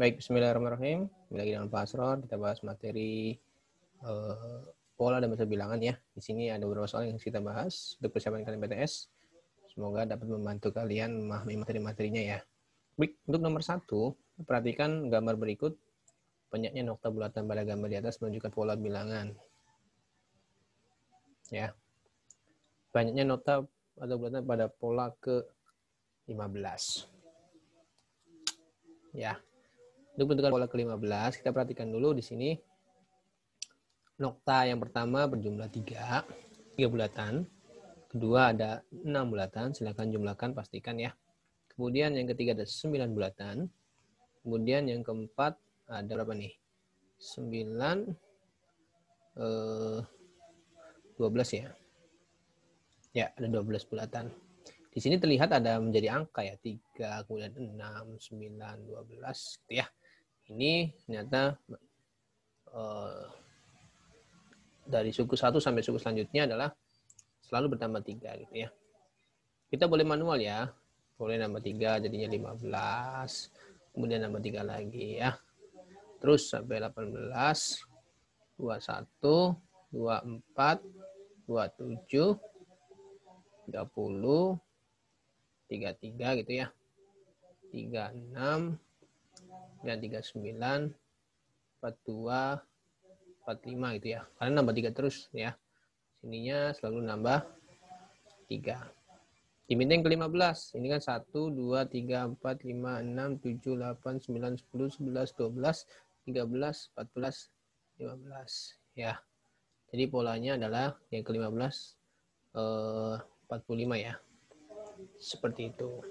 Baik, bismillahirrahmanirrahim. Kembali lagi dengan Pak Asror, kita bahas materi pola dan bahasa bilangan ya. Di sini ada beberapa soal yang kita bahas untuk persiapan kalian PTS. Semoga dapat membantu kalian memahami materi-materinya ya. Baik, untuk nomor 1, perhatikan gambar berikut. Banyaknya nokta bulatan pada gambar di atas menunjukkan pola bilangan. Ya. Banyaknya nokta atau bulatan pada pola ke-15. Ya. Untuk bentukan pola ke-15, kita perhatikan dulu di sini. Nokta yang pertama berjumlah 3 bulatan. Kedua ada 6 bulatan, silakan jumlahkan, pastikan ya. Kemudian yang ketiga ada 9 bulatan. Kemudian yang keempat ada berapa nih? 9, 12 ya. Ya, ada 12 bulatan. Di sini terlihat ada menjadi angka ya, 3, kemudian 6, 9, 12 gitu ya. Ini ternyata dari suku 1 sampai suku selanjutnya adalah selalu bertambah 3 gitu ya. Kita boleh manual ya. Boleh nambah 3 jadinya 15. Kemudian nambah 3 lagi ya. Terus sampai 18, 21, 24, 27, 30, 33 gitu ya. 36, dan 39, 42, 45 gitu ya. Karena nambah 3 terus ya. Sininya selalu nambah 3. Diminta yang ke-15. Ini kan 1, 2, 3, 4, 5, 6, 7, 8, 9, 10, 11, 12, 13, 14, 15. Ya. Jadi polanya adalah yang ke-15 45 ya. Seperti itu.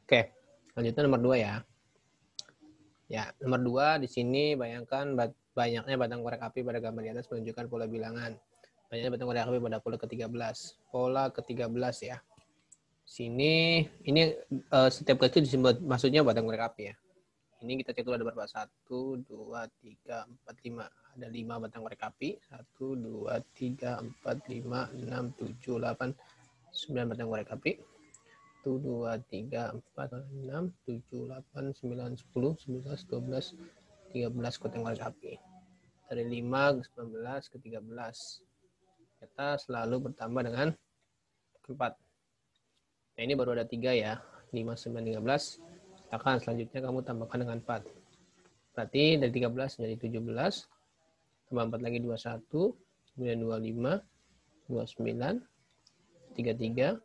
Oke, lanjutnya nomor 2 ya. Ya, nomor 2 di sini bayangkan banyaknya batang korek api pada gambar di atas menunjukkan pola bilangan. Banyaknya batang korek api pada pola ke-13. Pola ke-13 ya. Sini ini setiap kecil disebut maksudnya batang korek api ya. Ini kita cek dulu ada berapa? 1, 2, 3, 4, 5. Ada 5 batang korek api. 1, 2, 3, 4, 5, 6, 7, 8, 9 batang korek api. 1, 2, 3, 4, 6, 7, 8, 9, 10, 11, 12, 13 batang korek api. Dari 5 ke 19 ke 13. Kita selalu bertambah dengan 4. Nah ini baru ada 3 ya. 5, 9, 13. Silakan selanjutnya kamu tambahkan dengan 4. Berarti dari 13 menjadi 17. Tambah 4 lagi 21. Kemudian 25. 29. 33.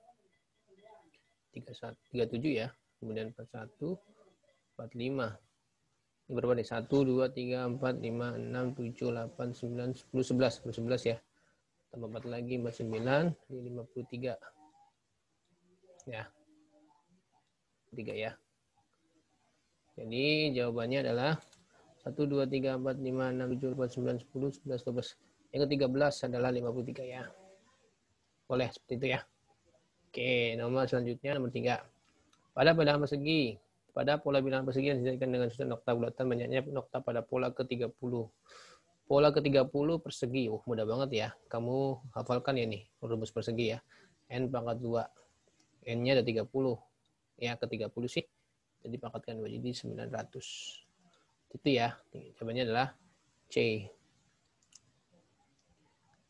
37 ya. Kemudian 41. 45. Ini berapa nih? 1, 2, 3, 4, 5, 6, 7, 8, 9, 10, 11. 11 ya. Tambah 4 lagi 49. Ini 53. Ya. 3 ya. Jadi jawabannya adalah 1, 2, 3, 4, 5, 6, 7, 8, 9, 10, 11, 12. Yang ke-13 adalah 53 ya. Boleh seperti itu ya. Oke, nomor selanjutnya nomor 3. Pada bilangan persegi, pada pola bilangan persegi yang dijadikan dengan susunan nokta bulatan banyaknya nokta pada pola ke-30. Pola ke-30 persegi. Mudah banget ya. Kamu hafalkan ya nih, rumus persegi ya. N pangkat 2. N-nya ada 30. Ya, ke-30 sih. Jadi pangkatkan 2 jadi 900. Itu ya. Jawabannya adalah C.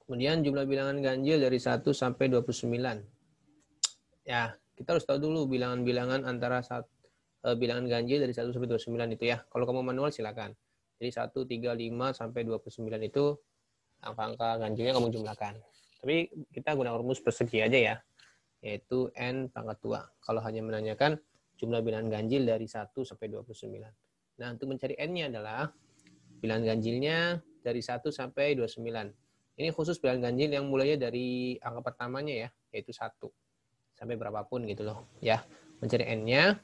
Kemudian jumlah bilangan ganjil dari 1 sampai 29. Ya, kita harus tahu dulu bilangan-bilangan antara bilangan ganjil dari 1 sampai 29 itu ya. Kalau kamu manual silakan. Jadi 1, 3, 5 sampai 29 itu angka-angka ganjilnya kamu jumlahkan. Tapi kita gunakan rumus persegi aja ya. Yaitu N pangkat 2. Kalau hanya menanyakan jumlah bilangan ganjil dari 1 sampai 29. Nah, untuk mencari N-nya adalah bilangan ganjilnya dari 1 sampai 29. Ini khusus bilangan ganjil yang mulainya dari angka pertamanya ya, yaitu 1. Sampai berapapun gitu loh. Ya, mencari N-nya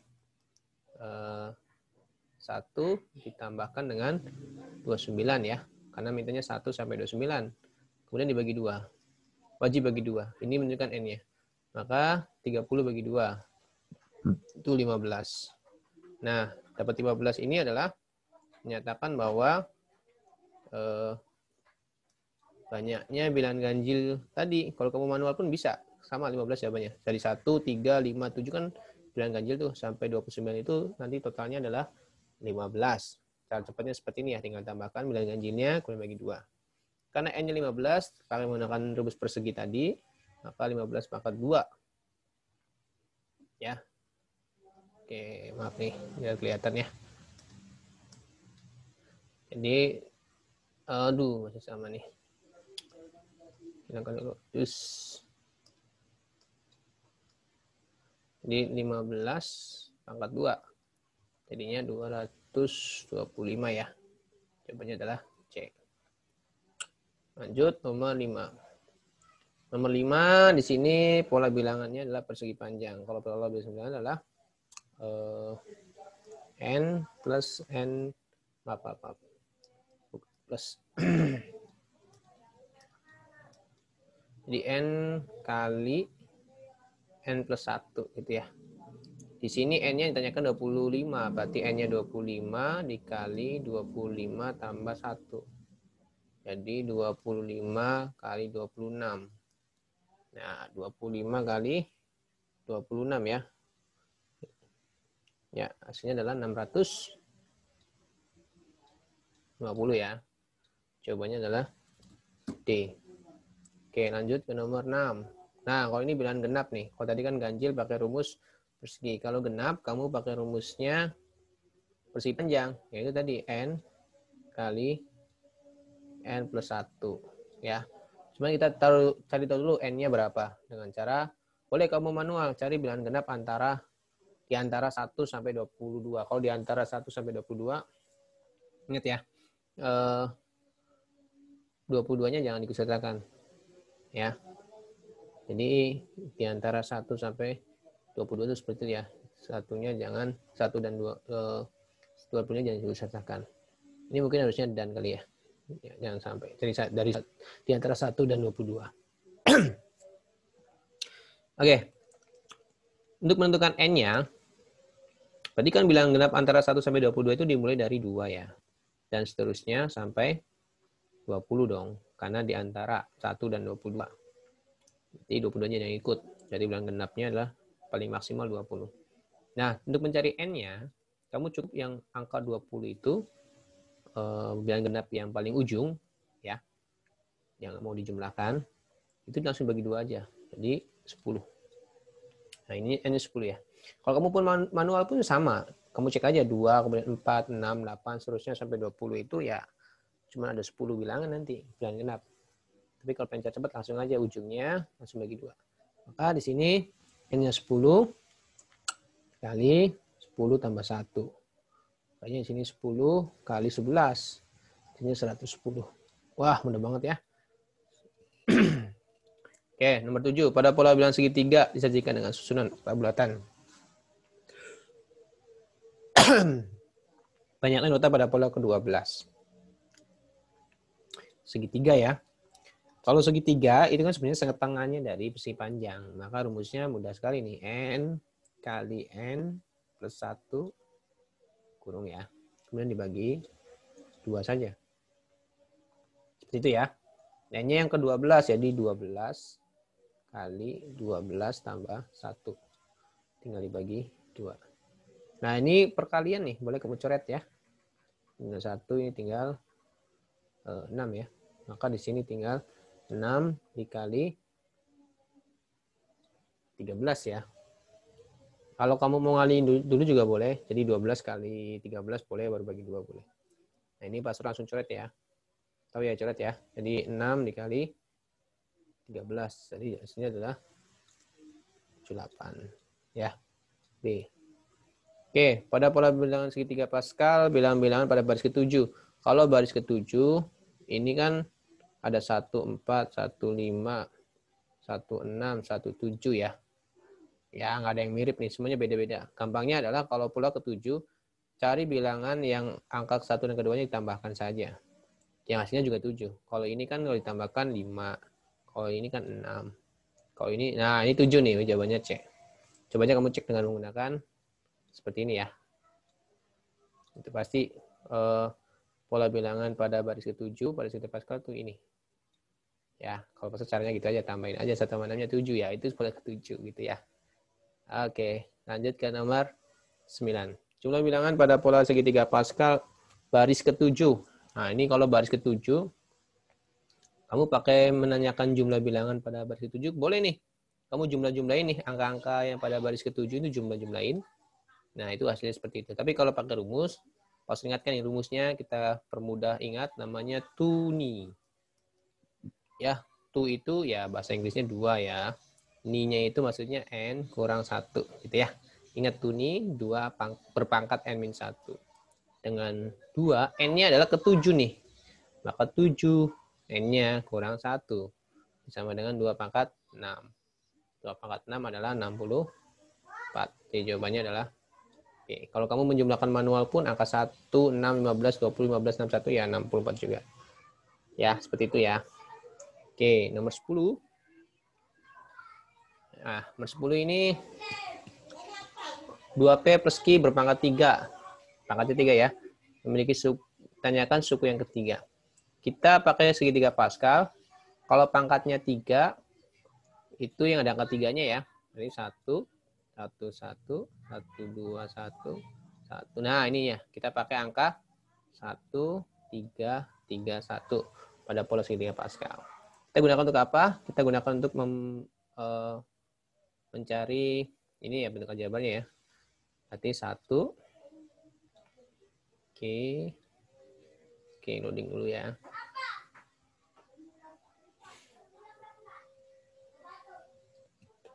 1 ditambahkan dengan 29 ya. Karena mintanya 1 sampai 29. Kemudian dibagi 2. Wajib bagi 2. Ini menunjukkan N-nya. Maka 30 bagi 2. Itu 15. Nah, dapat 15 ini adalah menyatakan bahwa banyaknya bilangan ganjil tadi. Kalau kamu manual pun bisa. Sama 15 jawabannya. Dari 1, 3, 5, 7 kan bilangan ganjil tuh. Sampai 29 itu nanti totalnya adalah 15. Cara cepatnya seperti ini ya. Tinggal tambahkan bilangan ganjilnya, kemudian bagi 2. Karena N-nya 15, kalian menggunakan rumus persegi tadi, maka 15 pangkat 2. Ya. Oke, maaf nih. Biar kelihatan ya. Jadi, aduh, masih sama nih. Hilangkan dulu. Terus. Jadi 15 pangkat 2. Jadinya 225 ya. Jawabannya adalah C. Lanjut nomor 5. Nomor 5 di sini pola bilangannya adalah persegi panjang. Kalau pola bilangannya adalah N plus N plus jadi N kali N plus 1 gitu ya. Di sini N-nya ditanyakan 25, berarti N-nya 25 dikali 25 tambah 1. Jadi 25 kali 26. Nah, 25 kali 26 ya. Ya, hasilnya adalah 650 ya. Jawabannya adalah D. Oke, lanjut ke nomor 6. Nah, kalau ini bilangan genap nih. Kalau tadi kan ganjil pakai rumus persegi. Kalau genap, kamu pakai rumusnya persegi panjang. Yaitu tadi N kali N plus 1. Ya. Cuma kita cari tahu dulu N-nya berapa. Dengan cara, boleh kamu manual. Cari bilangan genap di antara 1 sampai 22. Kalau di antara 1 sampai 22, ingat ya. 22-nya jangan dikusertakan. Ya. Jadi di antara 1 sampai 22 itu seperti itu ya. Satunya jangan 1 dan 20-nya jangan dikusertakan. Ini mungkin harusnya dan kali ya. Jangan sampai. Dari di antara 1 dan 22. Oke. Untuk menentukan N-nya, berarti kan bilangan genap antara 1 sampai 22 itu dimulai dari 2 ya. Dan seterusnya sampai 20 dong. Karena di antara 1 dan 22. Jadi 22-nya yang ikut. Jadi bilangan genapnya adalah paling maksimal 20. Nah, untuk mencari N-nya, kamu cukup yang angka 20 itu bilangan genap yang paling ujung, ya, yang mau dijumlahkan, itu langsung bagi 2 aja. Jadi 10. Nah, ini N-nya 10 ya. Kalau kamu pun manual pun sama. Kamu cek aja 2, kemudian 4, 6, 8, seterusnya sampai 20 itu ya cuma ada 10 bilangan nanti, bilangan genap. Tapi kalau pengen cepat langsung aja ujungnya langsung bagi 2. Maka di sini N-nya 10 kali 10 tambah 1. Makanya di sini 10 kali 11. Ini 110. Wah, mudah banget ya. Oke, nomor 7. Pada pola bilangan segitiga disajikan dengan susunan bulatan. Banyaknya nota pada pola ke-12. Segitiga ya. Kalau segitiga itu kan sebenarnya setengahnya dari persegi panjang. Maka rumusnya mudah sekali nih. N kali N plus 1 kurung ya. Kemudian dibagi 2 saja. Seperti itu ya. N-nya yang ke-12 jadi 12 kali 12 tambah 1. Tinggal dibagi 2. Nah, ini perkalian nih. Boleh kamu coret ya. Tinggal 1 ini tinggal 6 ya. Maka di sini tinggal 6 dikali 13 ya. Kalau kamu mau ngalihin dulu juga boleh. Jadi 12 kali 13 boleh, baru bagi 2 boleh. Nah, ini pas langsung coret ya. Tahu ya coret ya. Jadi 6 dikali 13. Jadi hasilnya adalah 78. Ya. B. Oke, pada pola bilangan segitiga Pascal, bilangan-bilangan pada baris ke-7. Kalau baris ke-7, ini kan ada 14, 15, 16, 17 ya. Ya, nggak ada yang mirip nih, semuanya beda-beda. Gampangnya adalah kalau pola ke-7, cari bilangan yang angka 1 dan keduanya ditambahkan saja. Yang hasilnya juga 7. Kalau ini kan kalau ditambahkan 5. Kalau ini kan 6. Kalau ini, nah ini 7 nih, jawabannya C. Coba aja kamu cek dengan menggunakan seperti ini ya. Itu pasti pola bilangan pada baris ke-7 pada segi Pascal tuh ini. Ya, kalau pas caranya gitu aja, tambahin aja 1/6-nya 7 ya, itu pola ke-7 gitu ya. Oke, lanjut ke nomor 9. Jumlah bilangan pada pola segitiga Pascal baris ke-7. Nah, ini kalau baris ke-7 kamu pakai menanyakan jumlah bilangan pada baris ke-7 boleh nih. Kamu jumlah-jumlahin nih angka-angka yang pada baris ke-7 itu jumlah-jumlahin. Nah, itu hasilnya seperti itu. Tapi kalau pakai rumus, pas ingatkan yang rumusnya kita permudah ingat namanya TUNI. Ya, tu itu ya bahasa Inggrisnya 2 ya. Ni-nya itu maksudnya n kurang 1 gitu ya. Ingat TUNI 2 berpangkat n-1. Dengan 2, n-nya adalah ke-7 nih. Maka 7 n-nya kurang 1 sama dengan 2 pangkat 6. 2 pangkat 6 adalah 64. Jadi jawabannya adalah oke. Kalau kamu menjumlahkan manual pun angka 1, 6, 15, 20, 15, 61 ya 64 juga. Ya, seperti itu ya. Oke, nomor 10. Nah, nomor 10 ini 2P plus Q berpangkat 3. Pangkatnya 3 ya. Memiliki tanyakan suku yang ketiga. Kita pakai segitiga Pascal. Kalau pangkatnya 3, itu yang ada angka 3-nya ya. Jadi 1, 1, 1, 1, 2, 1, 1. Nah, ini ya. Kita pakai angka 1, 3, 3, 1 pada pola segitiga Pascal. Kita gunakan untuk apa? Kita gunakan untuk mencari ini ya bentuk aljabarnya ya. Berarti 1. Oke, loading dulu ya.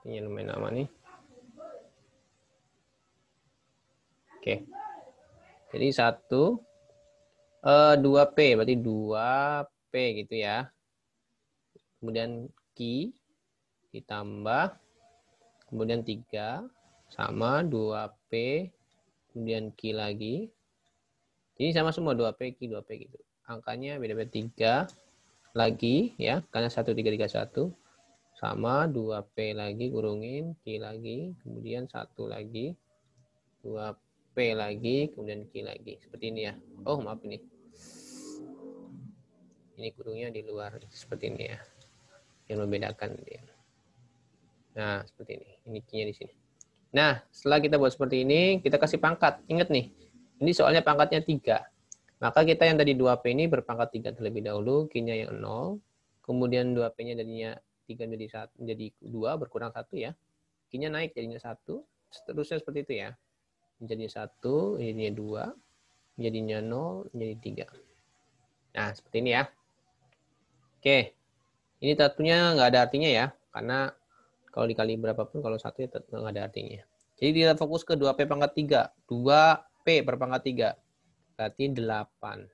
Ini lumayan lama nih. Oke. Jadi 2P berarti 2P gitu ya. Kemudian Q ditambah kemudian 3 sama 2P kemudian Q lagi. Jadi sama semua 2P Q 2P gitu. Angkanya beda-beda 3 lagi ya, karena 1 3 3 1 sama 2P lagi kurungin Q lagi, kemudian 1 lagi 2P lagi, kemudian Q lagi. Seperti ini ya. Oh, maaf ini. Ini kurungnya di luar seperti ini ya. Yang membedakan dia. Nah, seperti ini. Ini Q-nya di sini. Nah, setelah kita buat seperti ini, kita kasih pangkat. Ingat nih, ini soalnya pangkatnya 3. Maka kita yang tadi 2P ini berpangkat 3 terlebih dahulu, Q-nya yang 0. Kemudian 2P-nya jadinya 3 menjadi 2, berkurang 1 ya. Q-nya naik jadinya 1. Seterusnya seperti itu ya. Menjadi 1, jadinya 2. Jadinya 0, menjadi 3. Nah, seperti ini ya. Oke. Ini tentunya nggak ada artinya ya. Karena kalau dikali berapapun, kalau 1 ya nggak ada artinya. Jadi kita fokus ke 2P pangkat 3. 2P berpangkat 3. Berarti 8.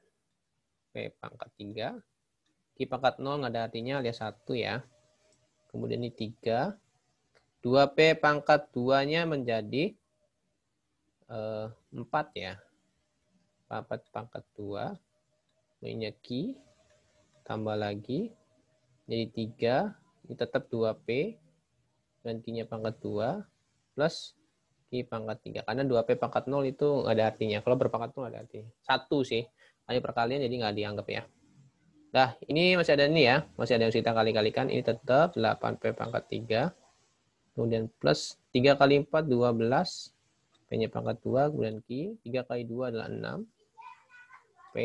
P pangkat 3. Q pangkat 0 nggak ada artinya alias 1 ya. Kemudian ini 3. 2P pangkat 2-nya menjadi 4 ya. 4 pangkat 2. Ini Q. Tambah lagi. Jadi 3. Ini tetap 2P. Dan Q-nya pangkat 2. Plus Q pangkat 3. Karena 2P pangkat 0 itu nggak ada artinya. Kalau berpangkat 0 ada artinya. 1 sih. Hanya perkalian jadi nggak dianggap ya. Nah, ini masih ada ini ya. Masih ada yang kita kali-kalikan. Ini tetap 8P pangkat 3. Kemudian plus 3 kali 4, 12. P-nya pangkat 2. Kemudian Q. 3 kali 2 adalah 6. P.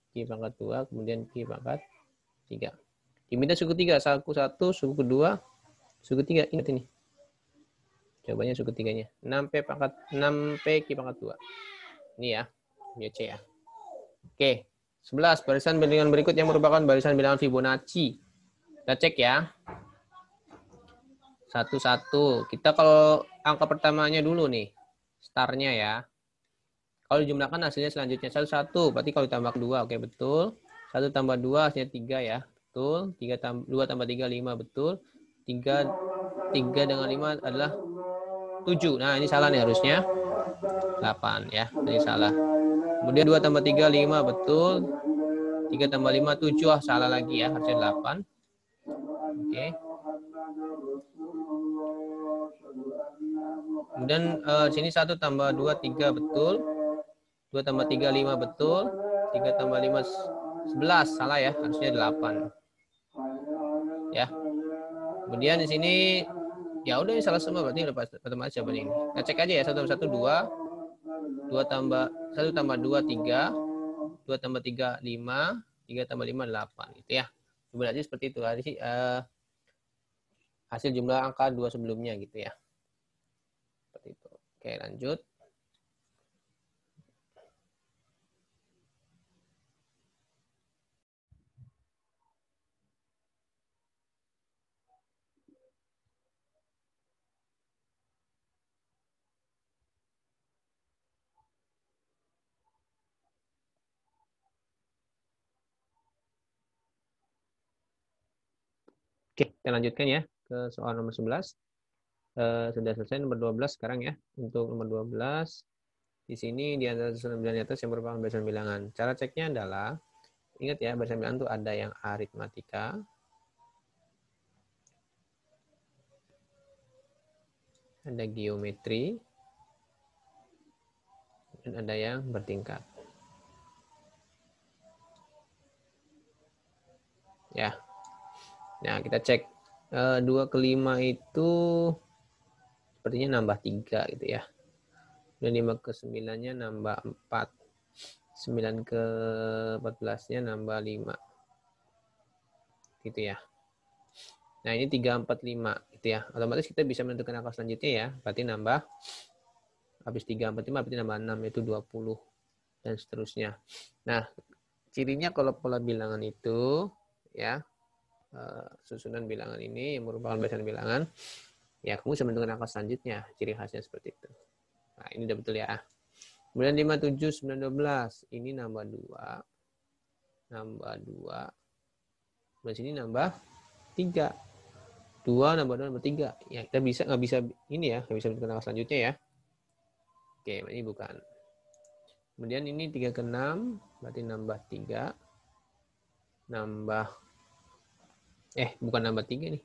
Q pangkat 2. Kemudian Q pangkat 3. Diminta suku 3. Suku 1, suku kedua, suku 3. Ingat ini. Jawabannya suku 3-nya. 6P Q pangkat 2. Ini ya. Ini C ya. Oke. 11. Barisan bilangan berikut yang merupakan barisan bilangan Fibonacci. Kita cek ya. Satu-satu. Kita kalau angka pertamanya dulu nih. Startnya ya. Kalau dijumlahkan hasilnya selanjutnya. 1-1. Berarti kalau ditambah 2. Oke, betul. 1 tambah 2 hasilnya 3 ya. Betul. 2 tambah 3, 5. Betul. 3 dengan 5 adalah 7. Nah, ini salah nih harusnya. 8 ya. Ini salah. Kemudian 2 tambah 3, 5. Betul. 3 tambah 5, 7. Ah, salah lagi ya. Harusnya 8. Oke. Kemudian sini 1 tambah 2, 3. Betul. 2 tambah 3, 5 betul. 3 tambah 5, 11. Salah ya, harusnya 8. Ya. Kemudian di sini, ya udah ini salah semua, berarti udah otomatis jawaban ini. Kita cek aja ya, 1 tambah 1, 2. 2 tambah 1 tambah 2, 3. 2 tambah 3, 5. 3 tambah 5, 8. Gitu ya. Berarti seperti itu. Hasil jumlah angka 2 sebelumnya gitu ya. Seperti itu. Oke, lanjut. Oke, kita lanjutkan ya ke soal nomor 11. Sudah selesai nomor 12 sekarang ya. Untuk nomor 12, di sini di antara susunan bilangan di atas yang merupakan barisan bilangan. Cara ceknya adalah, ingat ya, barisan bilangan itu ada yang aritmatika, ada geometri, dan ada yang bertingkat. Ya. Nah, kita cek 2 ke 5 itu sepertinya nambah 3 gitu ya. Dan 5 ke 9-nya nambah 4. 9 ke 14-nya nambah 5. Gitu ya. Nah, ini 3, 4, 5 gitu ya. Otomatis kita bisa menentukan angka selanjutnya ya. Berarti nambah, habis 3, 4, 5 berarti nambah 6, yaitu 20. Dan seterusnya. Nah, cirinya kalau pola bilangan itu, ya, susunan bilangan ini yang merupakan barisan bilangan, ya kamu bisa menentukan angka selanjutnya. Ciri khasnya seperti itu. Nah, ini udah betul ya. Kemudian 5, 7, 9, 12. Ini nambah 2. Nambah 2. Kemudian sini nambah 3. 2 nambah 2 nambah 3. Ya, kita nggak bisa ini ya, nggak bisa menentukan angka selanjutnya ya. Oke, ini bukan. Kemudian ini 3 ke 6, berarti nambah 3. Nambah, bukan nambah 3 nih.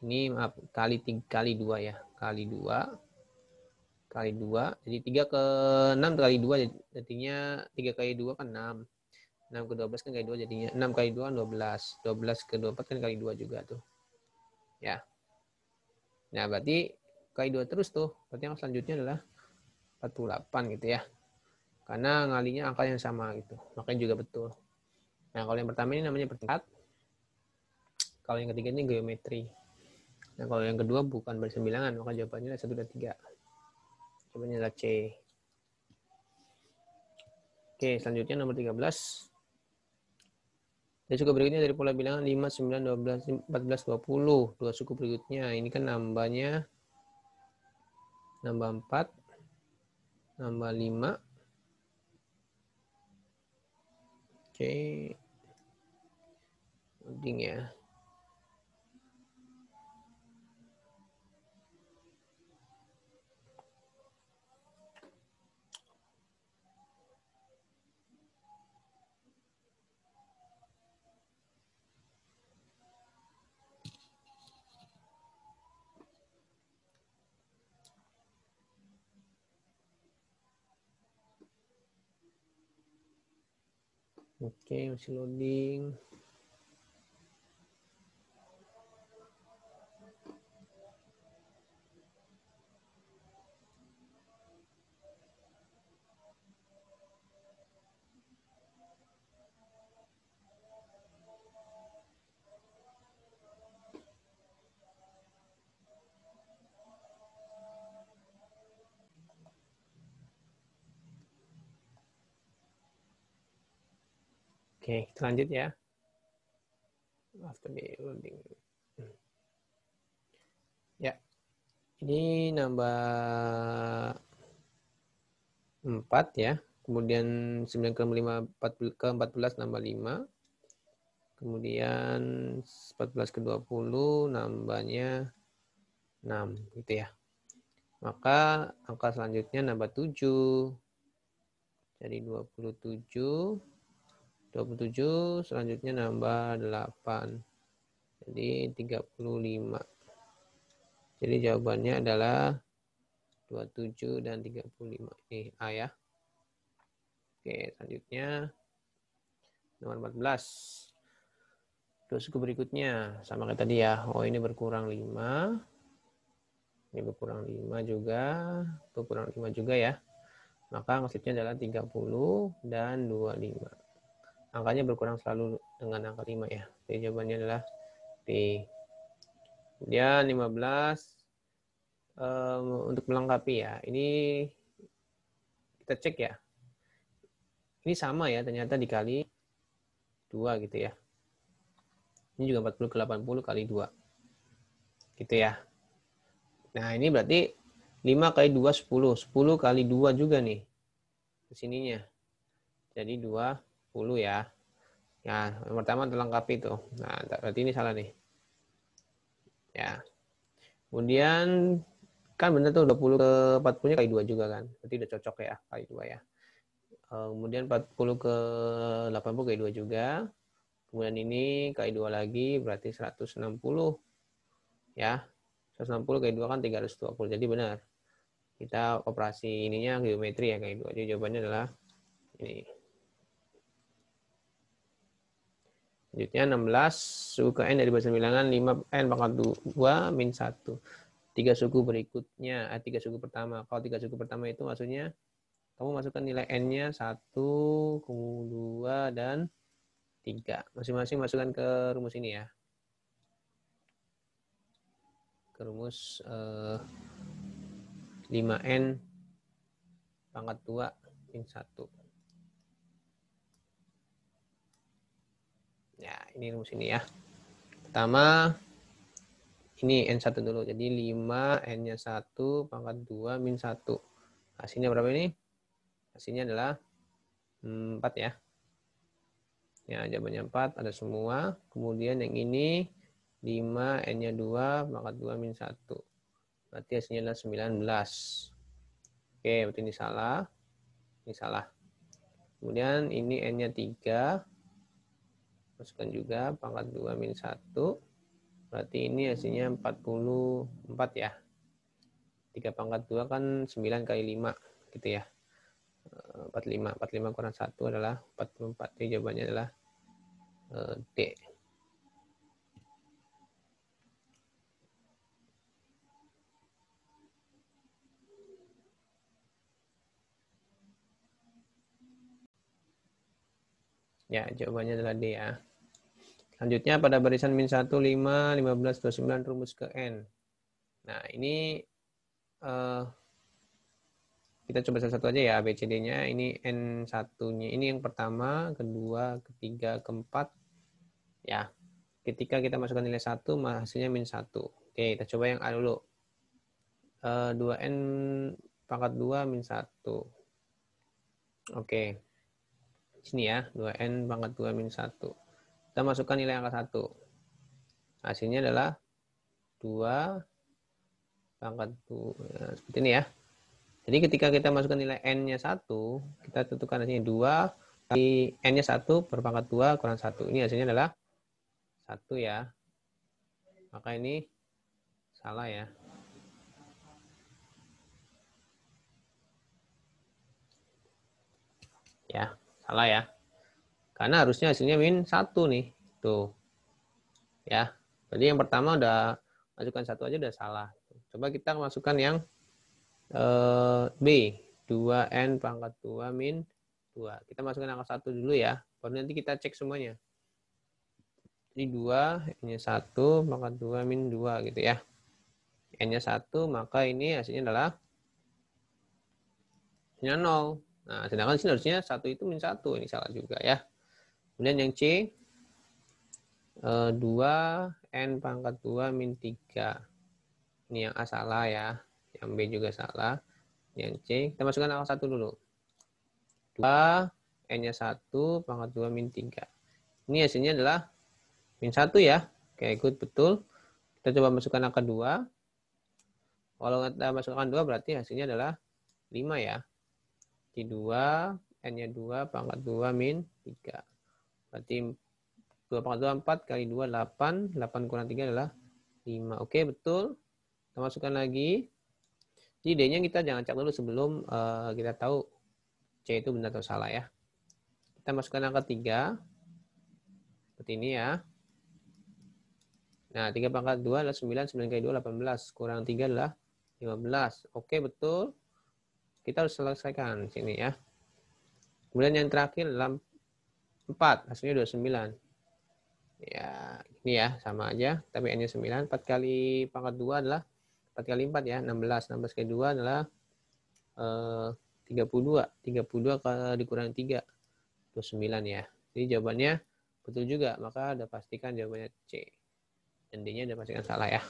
Ini maaf, kali 2 ya. Kali 2. Kali 2. Jadi 3 ke 6 kali 2, jadinya 3 kali 2 kan 6. 6 ke 12 kan kali 2 jadinya. 6 kali 2 kan 12. 12 ke 24 kan kali 2 juga tuh. Ya. Nah, berarti kali 2 terus tuh. Berarti yang selanjutnya adalah 48 gitu ya. Karena ngalinya angka yang sama gitu. Makanya juga betul. Nah, kalau yang pertama ini namanya bertingkat. Kalau yang ketiga ini geometri. Nah, kalau yang kedua bukan barisan bilangan, maka jawabannya adalah 1 dan 3. Jawabannya adalah C. Oke, selanjutnya nomor 13. Dan suku berikutnya dari pola bilangan 5, 9, 12, 14, 20. Dua suku berikutnya. Ini kan nambahnya nambah 4, nambah 5. Oke. Loading ya. Oke, masih loading. Oke, kita lanjut ya. After the loading. Ya, ini nambah 4 ya. Kemudian 9 ke 5, 4 ke 14 nambah 5. Kemudian 14 ke 20 nambahnya 6 gitu ya. Maka angka selanjutnya nambah 7. Jadi 27. 27 selanjutnya nambah 8. Jadi 35. Jadi jawabannya adalah 27 dan 35. Ini A ya. Oke, selanjutnya nomor 14. Terus suku berikutnya sama kayak tadi ya. Oh, ini berkurang 5. Ini berkurang 5 juga. Berkurang 5 juga ya. Maka hasilnya adalah 30 dan 25. Angkanya berkurang selalu dengan angka 5 ya. Jadi jawabannya adalah B. Kemudian 15. Untuk melengkapi ya. Ini kita cek ya. Ini sama ya, ternyata dikali 2 gitu ya. Ini juga 40 ke 80 kali 2. Gitu ya. Nah, ini berarti 5 kali 2, 10. 10 kali 2 juga nih. Kesininya. Jadi 20 ya. Nah, yang pertama terlengkapi tuh. Nah, berarti ini salah nih. Ya. Kemudian, kan bener tuh 20 ke 40-nya kali 2 juga kan. Berarti udah cocok ya, kali 2 ya. Kemudian 40 ke 80 kali 2 juga. Kemudian ini kali 2 lagi, berarti 160. Ya. 160 kali 2 kan 320. Jadi benar. Kita operasi ininya geometri ya kali 2. Jadi jawabannya adalah ini. Selanjutnya 16. Suku ke N dari bahasa bilangan 5N pangkat 2 min 1. 3 suku berikutnya. 3 suku pertama. Kalau 3 suku pertama itu maksudnya kamu masukkan nilai N-nya 1, 2, dan 3. Masing-masing masukkan ke rumus ini ya. Ke rumus 5N pangkat 2 min 1. Ya, ini rumus ini ya. Pertama, ini N1 dulu. Jadi 5, N-nya 1, pangkat 2, min 1. Hasilnya berapa ini? Hasilnya adalah 4 ya. Ya, jawabannya 4, ada semua. Kemudian yang ini 5, N-nya 2, pangkat 2, min 1. Berarti hasilnya adalah 19. Oke, berarti ini salah. Ini salah. Kemudian ini N-nya 3. Masukkan juga pangkat 2 min 1. Berarti ini hasilnya 44 ya. 3 pangkat 2 kan 9 kali 5 gitu ya. 45. 45 kurang 1 adalah 44. Jadi jawabannya adalah D. Ya, jawabannya adalah D ya. Selanjutnya pada barisan min 1, 5, 15, 29 rumus ke N. Nah, ini kita coba satu-satu aja ya ABCD-nya. Ini N1-nya. Ini yang pertama, kedua, ketiga, keempat. Ya, ketika kita masukkan nilai 1, hasilnya min 1. Oke, kita coba yang A dulu. 2N pangkat 2 min 1. Oke. Sini ya, 2N pangkat 2 min 1. Kita masukkan nilai angka 1. Hasilnya adalah 2 pangkat 2. Nah, seperti ini ya. Jadi ketika kita masukkan nilai N-nya 1, kita tentukan hasilnya 2 kali N-nya 1 per pangkat 2 kurang 1. Ini hasilnya adalah 1 ya. Maka ini salah ya. Ya, salah ya. Karena harusnya hasilnya min 1 nih. Tuh. Ya. Jadi yang pertama udah masukkan 1 aja udah salah. Coba kita masukkan yang B. 2N pangkat 2 min 2. Kita masukkan angka 1 dulu ya. Baru nanti kita cek semuanya. Jadi 2, N-nya 1, pangkat 2 min 2 gitu ya. N-nya 1, maka ini hasilnya adalah hasilnya 0. Nah, sedangkan sini harusnya 1 itu min 1. Ini salah juga ya. Kemudian yang C, 2, N pangkat 2 min 3. Ini yang A salah ya. Yang B juga salah. Yang C, kita masukkan angka 1 dulu. 2, N-nya 1, pangkat 2 min 3. Ini hasilnya adalah min 1 ya. Oke, ikut betul. Kita coba masukkan angka 2. Kalau kita masukkan 2 berarti hasilnya adalah 5 ya. Di 2, N-nya 2, pangkat 2 min 3. Berarti 2 pangkat 2, 4 kali 2, 8. 8 kurang 3 adalah 5. Oke, betul. Kita masukkan lagi. Jadi D-nya kita jangan cek dulu sebelum kita tahu C itu benar atau salah ya. Kita masukkan angka 3. Seperti ini ya. Nah, 3 pangkat 2 adalah 9. 9 kali 2, 18. Kurang 3 adalah 15. Oke, betul. Kita harus selesaikan sini ya. Kemudian yang terakhir adalah 4. Hasilnya 29. Ya, ini ya, sama aja. Tapi N-nya 9. 4 kali pangkat 2 adalah 4 kali 4 ya, 16. 16 kali 2 adalah 32. 32 kalau dikurangi 3. 29 ya. Jadi jawabannya betul juga. Maka udah pastikan jawabannya C. Dan D-nya udah pastikan salah ya.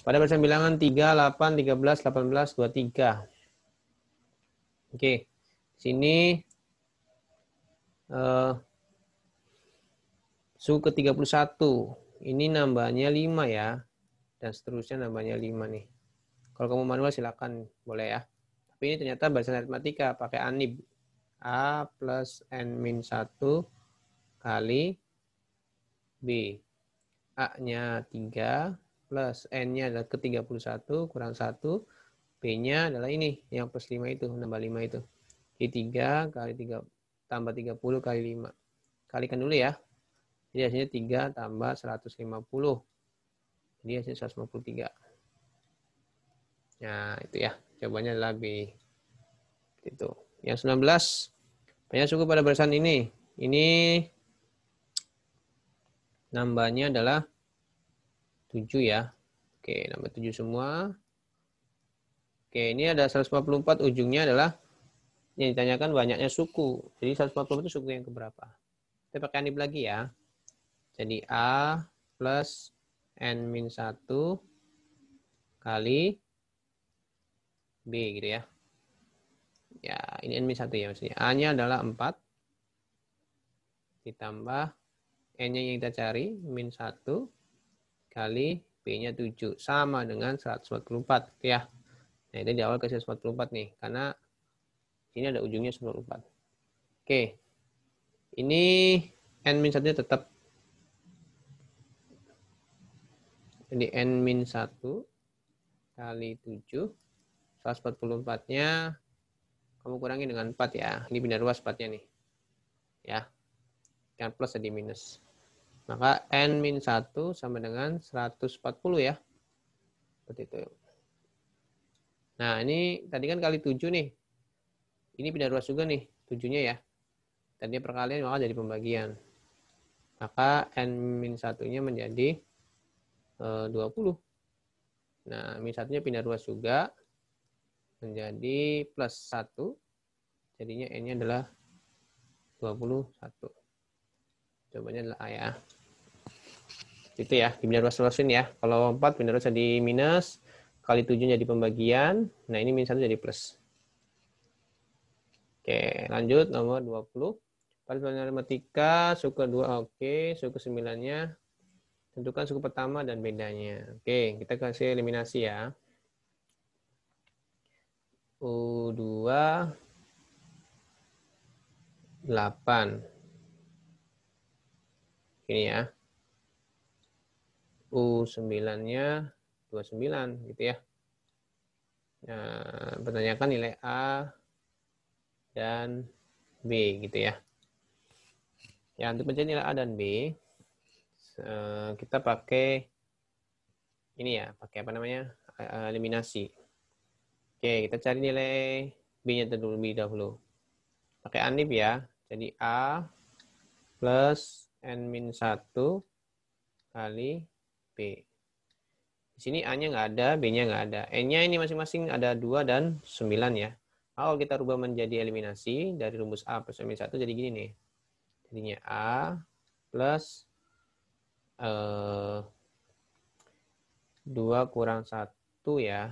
Pada barisan bilangan 3, 8, 13, 18, 23. Oke. Sini suku ke-31. Ini nambahnya 5 ya. Dan seterusnya nambahnya 5 nih. Kalau kamu manual silakan, boleh ya. Tapi ini ternyata barisan aritmatika pakai ANIB. A plus N min 1 kali B. A-nya 3 plus N-nya adalah ke-31 kurang 1. B-nya adalah ini, yang plus 5 itu, nambah 5 itu. Jadi 3 kali 3 tambah 30 kali 5. Kalikan dulu ya. Jadi hasilnya 3 tambah 150. Jadi hasilnya 153. Nah, itu ya. Jawabannya adalah B. Itu. Yang 19. Banyak suku pada barisan ini. Ini nambahnya adalah 7 ya. Oke, nambah 7 semua. Oke, ini ada 144. Ujungnya adalah yang ditanyakan banyaknya suku. Jadi 144 itu suku yang keberapa? Kita pakai ANIB lagi ya. Jadi A plus N min 1 kali B gitu ya. Ya, ini N min 1 ya maksudnya. A-nya adalah 4. Ditambah N-nya yang kita cari, min 1 kali B-nya 7. Sama dengan 144 gitu ya. Nah, itu di awal ke 144 nih. Karena ini ada ujungnya 144. Oke. Ini N min 1-nya tetap. Jadi N min 1 kali 7. 144-nya kamu kurangi dengan 4 ya. Ini pindah ruas 4-nya nih. Ya. Yang plus jadi minus. Maka N min 1 sama dengan 140 ya. Seperti itu. Nah, ini tadi kan kali 7 nih. Ini pindah ruas juga nih. 7-nya ya. Tadinya perkalian maka jadi pembagian. Maka N min 1-nya menjadi 20. Nah, min 1-nya pindah ruas juga. Menjadi plus 1. Jadinya N-nya adalah 21. Jawabannya adalah A ya. Itu ya, dipindah ruas-ruasin ya. Kalau 4 pindah ruas jadi minus, kali 7 jadi pembagian. Nah, ini min 1 jadi plus. Oke, lanjut nomor 20. Pada pelajaran matematika, suku 2 oke, suku 9-nya tentukan suku pertama dan bedanya. Oke, kita kasih eliminasi ya. U2 8. Ini ya. U9-nya 29 gitu ya. Nah, pertanyakan nilai A dan B gitu ya. Ya, untuk mencari nilai A dan B, kita pakai ini ya, pakai apa namanya? Eliminasi. Oke, kita cari nilai B-nya terlebih dahulu. Pakai ANIB ya. Jadi A plus N min 1 kali B. Di sini A-nya nggak ada, B-nya nggak ada. N-nya ini masing-masing ada 2 dan 9 ya. Kalau kita rubah menjadi eliminasi, dari rumus A plus N min 1 jadi gini nih. Jadinya A plus 2 kurang 1 ya.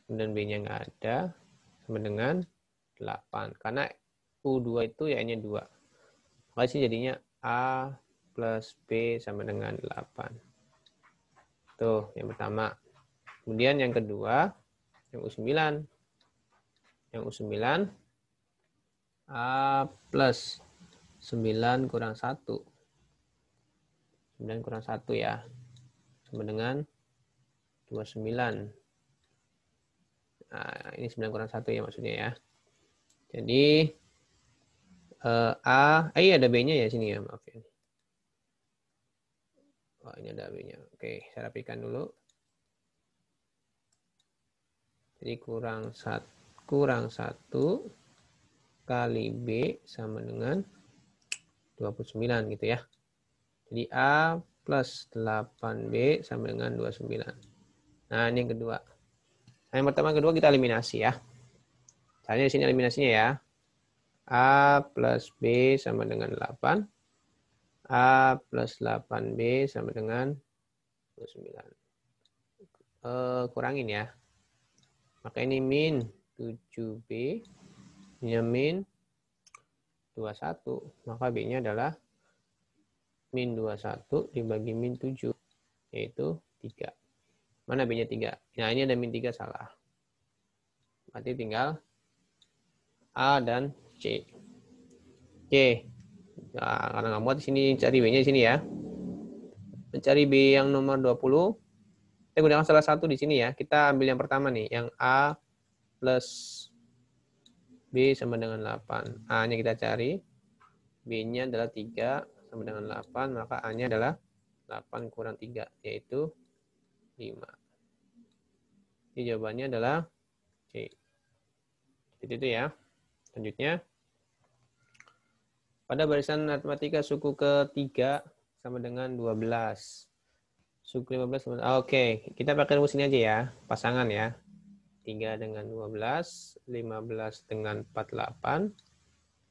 Kemudian B-nya nggak ada. Sama dengan 8. Karena U2 itu ya N-nya 2. Maka sini jadinya A plus B sama dengan 8. Tuh, yang pertama. Kemudian yang kedua, yang U9. Yang U9, A plus 9 kurang 1. 9 kurang 1 ya. Sama dengan 29. Nah, ini 9 kurang 1 ya maksudnya ya. Jadi Iya ada B-nya ya sini ya, maaf ya. Oh, ini ada B-nya. Oke, saya rapikan dulu. Jadi kurang 1 kali B sama dengan 29 gitu ya. Jadi A plus 8B sama dengan 29. Nah, ini yang kedua. Nah, yang pertama kedua kita eliminasi ya. Caranya di sini eliminasinya ya. A plus B sama dengan 8. A plus 8B sama dengan 29. Kurangin ya. Maka ini min 7B. Ini min 21. Maka B-nya adalah min 21 dibagi min 7. Yaitu 3. Mana B-nya 3? Nah, ini ada min 3 salah. Berarti tinggal A dan C. C. Nah, karena nggak muat di sini, cari B-nya di sini ya. Mencari B yang nomor 20. Kita gunakan salah satu di sini ya. Kita ambil yang pertama nih, yang A plus B sama dengan 8. A-nya kita cari. B-nya adalah 3 sama dengan 8, maka A-nya adalah 8 kurang 3, yaitu 5. Jadi jawabannya adalah C. Seperti itu ya. Selanjutnya, pada barisan matematika suku ketiga sama dengan 12. Suku 15 sama dengan, oke, kita pakai rumus ini aja ya, pasangan ya. 3 dengan 12, 15 dengan 48,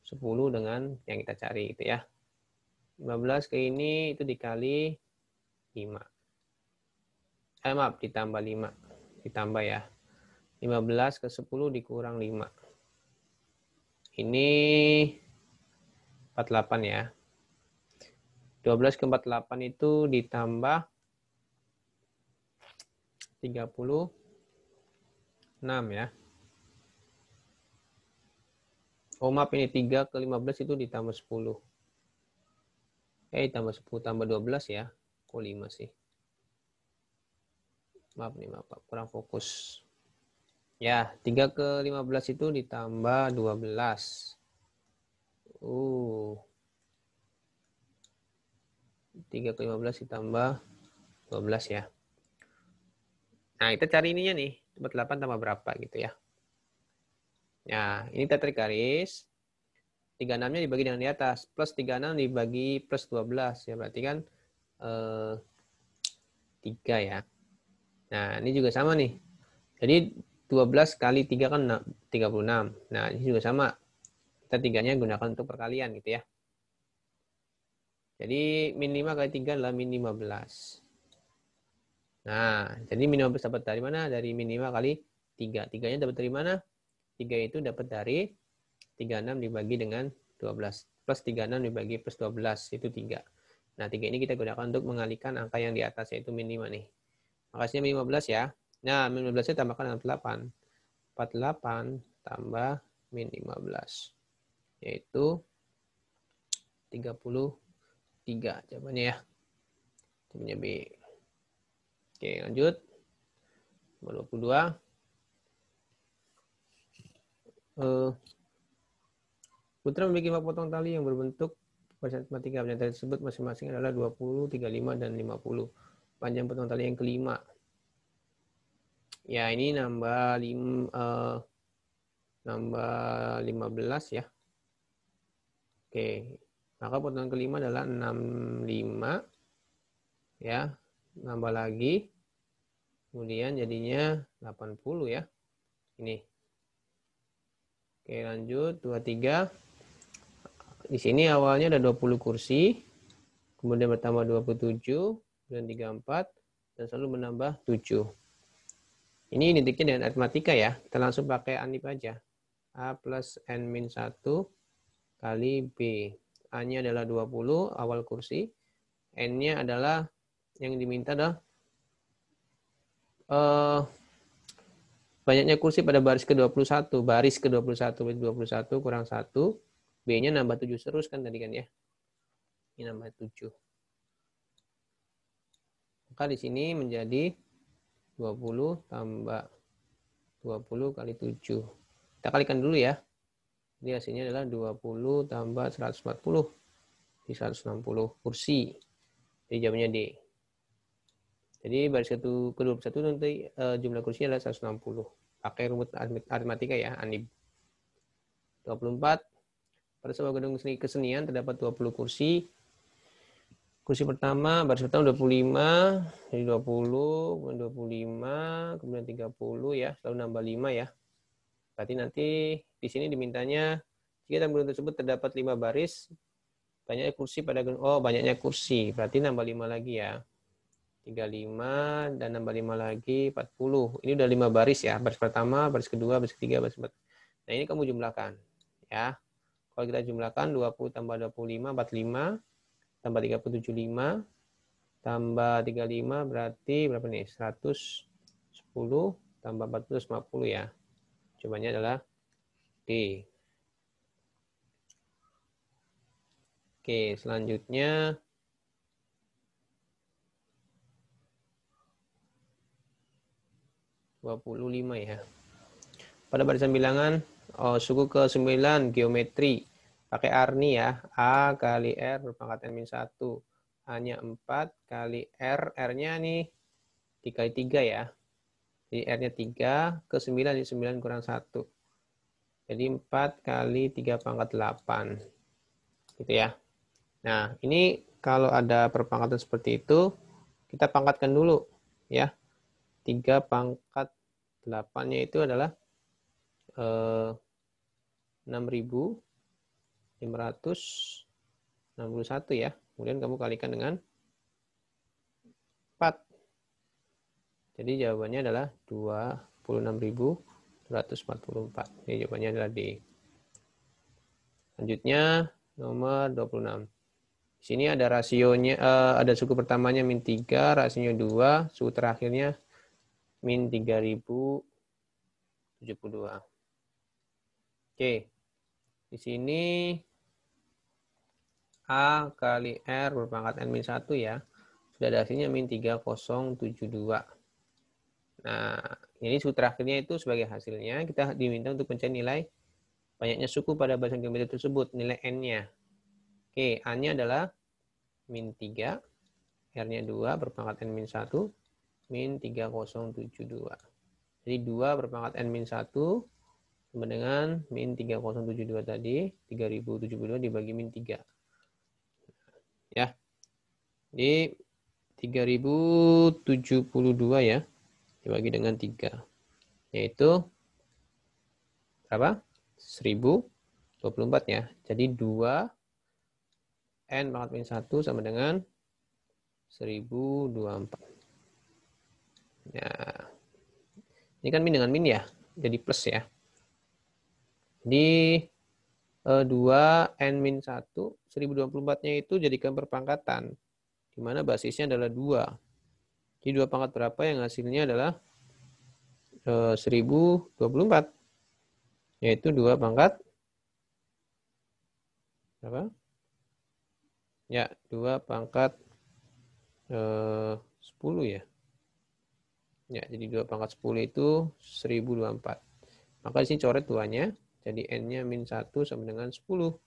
10 dengan yang kita cari gitu ya. 15 ke ini itu dikali 5. Maaf, ditambah 5. Ditambah ya. 15 ke 10 dikurang 5. Ini 48 ya. 12 ke 48 itu ditambah 36 ya. Oh maaf, ini 3 ke 15 itu ditambah 10. Tambah 10 tambah 12 ya. Kok 5 sih? Maaf nih, maaf. Kurang fokus. Ya, 3 ke 15 itu ditambah 12. 3 ke 15 ditambah 12 ya. Nah, kita cari ininya nih. 48 tambah berapa gitu ya. Nah, ini kita tarik garis. 36-nya dibagi dengan di atas. Plus 36 dibagi plus 12. Ya, berarti kan 3 ya. Nah, ini juga sama nih. Jadi 12 kali 3 kan 36. Nah, ini juga sama. Kita 3-nya gunakan untuk perkalian gitu ya. Jadi min 5 kali 3 adalah min 15. Nah, jadi min 15 dapat dari mana? Dari min 5 kali 3. 3-nya dapat dari mana? 3 itu dapat dari 36 dibagi dengan 12. Plus 36 dibagi plus 12, itu 3. Nah, 3 ini kita gunakan untuk mengalihkan angka yang di atas, yaitu min 5 nih. Makasihnya min 15 ya. Nah, min 15-nya tambahkan dengan 8. 48 tambah min 15. Yaitu 33 jawabannya ya. Jawabannya B. Oke, lanjut. Nomor 22. Putra memiliki 4 potong tali yang berbentuk barisan matematika. Barisan tali tersebut masing-masing adalah 20, 35, dan 50. Panjang potong tali yang kelima. Ya, ini nambah 15 ya. Oke, maka potongan kelima adalah 65 ya. Nambah lagi. Kemudian jadinya 80 ya. Ini. Oke, lanjut 23. Di sini awalnya ada 20 kursi. Kemudian bertambah 27, dan 34, dan selalu menambah 7. Ini identiknya dengan aritmatika ya. Kita langsung pakai anip aja. A plus N min 1 kali B. A-nya adalah 20 awal kursi. N-nya adalah yang diminta adalah banyaknya kursi pada baris ke-21. Baris ke-21, 21 kurang 1. B-nya nambah 7 terus kan tadi kan ya. Ini nambah 7. Maka di sini menjadi 20 tambah 20 kali 7. Kita kalikan dulu ya. Jadi hasilnya adalah 20 tambah 140. Di 160 kursi. Jadi jawabannya D. Jadi baris ke-21 nanti jumlah kursinya adalah 160. Pakai rumus aritmatika ya, ANIB. 24. Pada sebuah gedung kesenian terdapat 20 kursi. Kursi pertama, baris pertama 25, jadi 20, kemudian 25, kemudian 30 ya, selalu nambah 5 ya. Berarti nanti di sini dimintanya jika dalam gedung tersebut terdapat 5 baris, banyaknya kursi pada gedung, banyaknya kursi, berarti nambah 5 lagi ya. 35 dan nambah 5 lagi 40. Ini udah 5 baris ya, baris pertama, baris kedua, baris ketiga, baris keempat. Nah, ini kamu jumlahkan ya. Kalau kita jumlahkan 20 tambah 25 45 tambah 30 75 tambah 35 berarti berapa nih? 110 tambah 40 50 ya. Jawabannya adalah D. Oke, selanjutnya (25) ya. Pada barisan bilangan suku ke-9 geometri pakai Arni ya. A kali R berpangkat N-1. A-nya 4 kali R. R-nya nih dikali 3 ya. Jadi R-nya 3 ke 9. Jadi 9 kurang 1. Jadi 4 kali 3 pangkat 8. Gitu ya. Nah, ini kalau ada perpangkatan seperti itu, kita pangkatkan dulu ya. 3 pangkat 8-nya itu adalah 6.561 ya. Kemudian kamu kalikan dengan 4. Jadi jawabannya adalah 26.244. Jadi jawabannya adalah D. Selanjutnya nomor 26. Di sini ada rasionya, ada suku pertamanya min 3, rasionya 2, suku terakhirnya min 3072. Oke. Di sini A kali R berpangkat N-1 ya. Sudah ada hasilnya min 3072. Nah, ini suku terakhirnya itu sebagai hasilnya. Kita diminta untuk mencari nilai banyaknya suku pada barisan geometri tersebut. Nilai N-nya. Oke, A-nya adalah min 3. R-nya 2 berpangkat N-1. Min 3072. Jadi 2 berpangkat N-1 sama dengan min 3072 tadi, 3072 dibagi min 3. Ya. Jadi 3072 ya, dibagi dengan 3. Yaitu berapa? 1024 ya. Jadi 2 N pangkat min 1 sama dengan 1024. Nah, ini kan min dengan min ya, jadi plus ya. Jadi 2 N min 1, 1024-nya itu jadikan perpangkatan, di mana basisnya adalah 2. Jadi 2 pangkat berapa yang hasilnya adalah 1024. Yaitu 2 pangkat berapa? Ya, 2 pangkat 10 ya. Ya, jadi 2 pangkat 10 itu 1024. Maka di sini coret 2-nya. Jadi N-nya min 1 sama dengan 10.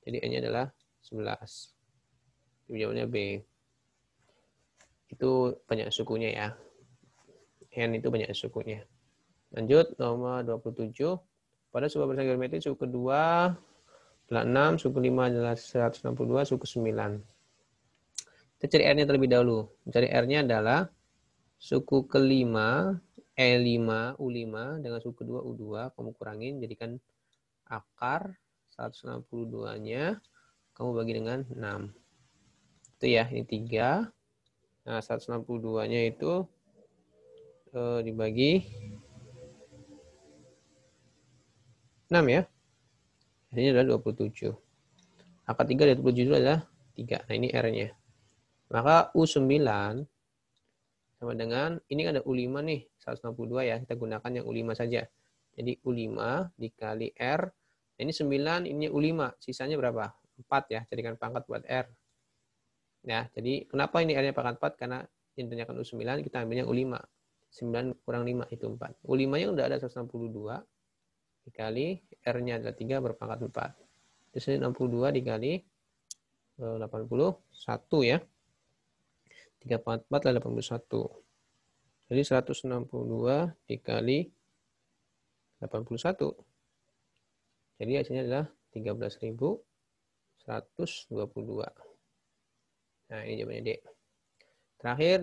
Jadi N-nya adalah 11. Jawabannya B. Itu banyak sukunya ya. N itu banyak sukunya. Lanjut, nomor 27. Pada sebuah barisan geometri, suku kedua adalah 6, suku 5 adalah 162, suku 9. Kita cari R-nya terlebih dahulu. Mencari R-nya adalah suku kelima, E5, U5, dengan suku kedua, U2. Kamu kurangin, jadikan akar 162-nya. Kamu bagi dengan 6. Itu ya, ini 3. Nah, 162-nya itu dibagi 6 ya. Hasilnya adalah 27. Akar 3 dari 27 adalah 3. Nah, ini R-nya. Maka U9 sama dengan, ini kan ada U5 nih, 162 ya. Kita gunakan yang U5 saja. Jadi U5 dikali R. Nah, ini 9, ini U5. Sisanya berapa? 4 ya. Jadikan pangkat buat R. Ya, jadi kenapa ini R-nya pangkat 4? Karena yang ditanyakan U9, kita ambilnya U5. 9 kurang 5 itu 4. U5-nya udah ada 162. dikali R-nya adalah 3 berpangkat 4. Itu 62 dikali 81 ya. 3 pangkat 4 adalah 81. Jadi 162 dikali 81. Jadi hasilnya adalah 13.122. Nah, ini jawabannya D. Terakhir,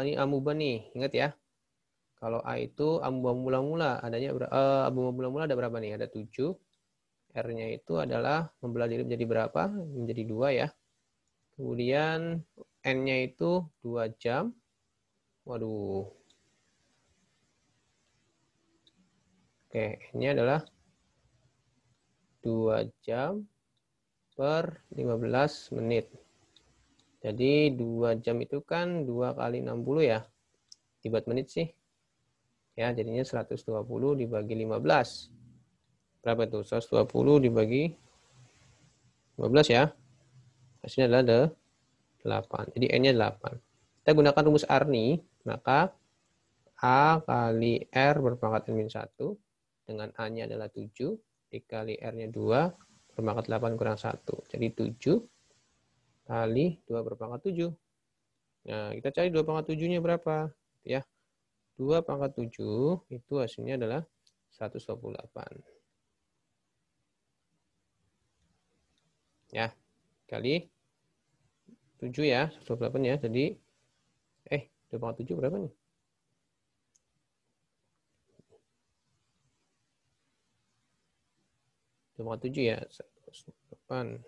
ini amuba nih. Ingat ya. Kalau A itu amuba mula-mula, amuba mula-mula ada berapa nih? Ada 7. R-nya itu adalah membelah diri menjadi berapa? Menjadi 2 ya. Kemudian N-nya itu 2 jam. Waduh. Oke, N-nya adalah 2 jam per 15 menit. Jadi 2 jam itu kan 2 kali 60 ya. Dibuat menit sih. Ya, jadinya 120 dibagi 15. Berapa itu? 120 dibagi 15 ya. Hasilnya adalah 8. Jadi N-nya 8. Kita gunakan rumus Arni, maka A kali R berpangkat N-1 dengan A-nya adalah 7 dikali R-nya 2 berpangkat 8 kurang 1. Jadi 7 kali 2 berpangkat 7. Nah, kita cari 2 pangkat 7-nya berapa? Ya. 2 pangkat 7 itu hasilnya adalah 128. Ya, kali 7 ya, 128 ya. Jadi 2 pangkat 7 berapa nih? 2 pangkat 7 ya, 128.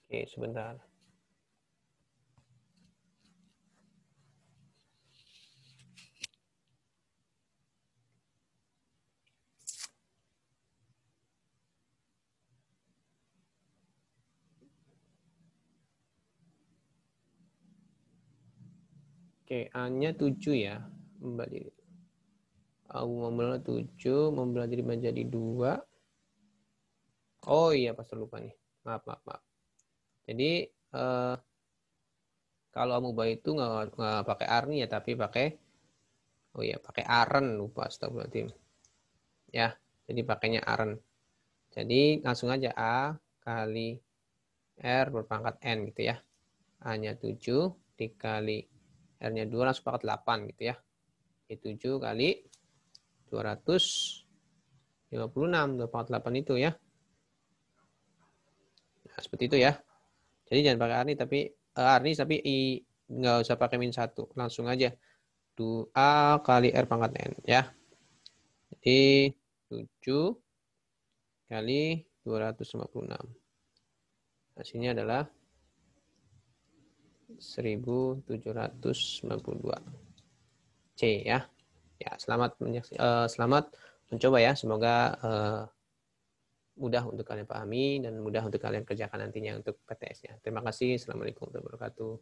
Oke, sebentar. Oke, A-nya 7 ya. Kembali. A membelah 7, membelah jadi menjadi 2. Oh iya, pas lupa nih. Maaf. Jadi, kalau amuba itu nggak pakai Arni ya, tapi pakai aren. Lupa, astagfirullahaladzim. Ya, jadi pakainya aren. Jadi, langsung aja A kali R berpangkat N gitu ya. A-nya 7 dikali R-nya 2 langsung pangkat 8 gitu ya. Jadi 7 kali 256, 2 pangkat 8 itu ya. Nah, seperti itu ya. Jadi jangan pakai Arni tapi nggak usah pakai min 1. Langsung aja. 2A kali R pangkat N ya. Jadi 7 kali 256. Hasilnya adalah 1792. C ya. Ya, selamat mencoba ya. Semoga mudah untuk kalian pahami dan mudah untuk kalian kerjakan nantinya untuk PTS-nya. Terima kasih. Assalamualaikum warahmatullahi wabarakatuh.